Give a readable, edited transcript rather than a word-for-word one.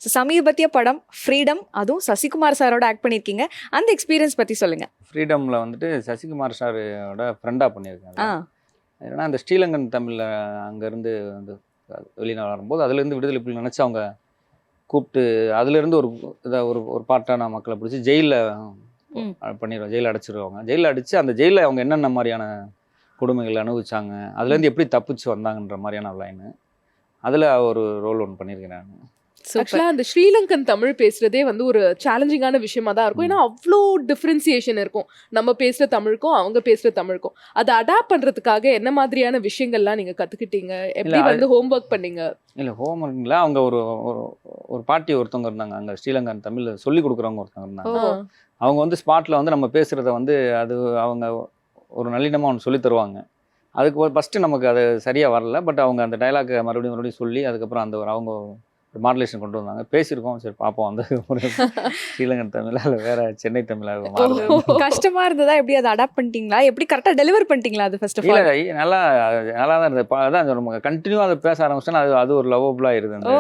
சமீபத்திய படம் ஃப்ரீடம், அதுவும் சசிகுமார் சாரோட ஆக்ட் பண்ணியிருக்கீங்க. அந்த எக்ஸ்பீரியன்ஸ் பற்றி சொல்லுங்க. ஃப்ரீடமில் வந்துட்டு சசிகுமார் சாரோட ஃப்ரெண்டாக பண்ணியிருக்காங்க. ஆ ஏன்னா அந்த ஸ்ரீலங்கன் தமிழில் அங்கேருந்து வந்து வெளிநாடு வரும்போது அதுலேருந்து விடுதலை புலி நினச்சி அவங்க கூப்பிட்டு அதுலேருந்து ஒரு இதை ஒரு பாட்டான மக்களை பிடிச்சி ஜெயிலில் ம். பண்ணிடுவோம். ஜெயிலில் அடைச்சிருவாங்க. ஜெயிலில் அடித்து அந்த ஜெயிலில் அவங்க என்னென்ன மாதிரியான கொடுமைகள் அனுபவிச்சாங்க, அதுலேருந்து எப்படி தப்பிச்சு வந்தாங்கன்ற மாதிரியான லைனு அதில் ஒரு ரோல் ஒன்று பண்ணியிருக்கேன் நான். சூப்பர். ஆக்சுவலா அந்த ஸ்ரீலங்கன் தமிழ் பேசுறதே வந்து ஒரு சேலஞ்சிங்கான விஷயமா தான் இருக்கும். ஏன்னா அவ்வளோ டிஃபரன்சியேஷன் இருக்கும் நம்ம பேசுற தமிழுக்கும் அவங்க பேசுற தமிழுக்கும். அதை அடாப்ட் பண்றதுக்காக என்ன மாதிரியான விஷயங்கள்லாம் நீங்க கத்துக்கிட்டீங்க, எப்படி வந்து ஹோம்ஒர்க் பண்ணீங்க? இல்லை ஹோம்ஒர்க்கில் அவங்க ஒரு ஒரு பாட்டி ஒருத்தவங்க இருந்தாங்க அங்கே ஸ்ரீலங்கன் தமிழ் சொல்லி கொடுக்குறவங்க ஒருத்தவங்க இருந்தாங்க. அவங்க வந்து ஸ்பாட்டில் வந்து நம்ம பேசுகிறத வந்து அது அவங்க ஒரு நல்லினமாக ஒன்று சொல்லி தருவாங்க. அதுக்கு ஃபஸ்ட்டு நமக்கு அது சரியாக வரல. பட் அவங்க அந்த டைலாக்கை மறுபடியும் சொல்லி அதுக்கப்புறம் அந்த ஒரு அவங்க ஒரு மாடுலேஷன் கொண்டு வந்தாங்க. பேசியிருக்கோம், சரி பார்ப்போம் அந்த ஒரு ஸ்ரீலங்கன் தமிழா இல்லை வேற சென்னை தமிழா கஷ்டமா இருந்ததா? எப்படி அதை அடாப்ட் பண்ணிட்டீங்களா? எப்படி கரெக்டாக டெலிவர் பண்ணிட்டீங்களா? அது ஃபர்ஸ்ட் ஆஃப் ஆல் இல்லை நல்லா தான் இருந்தது. அதான் நம்ம கண்டினியூவாக அதை பேச ஆரம்பிச்சோன்னா அது ஒரு லவ்வபுளாக இருந்தது.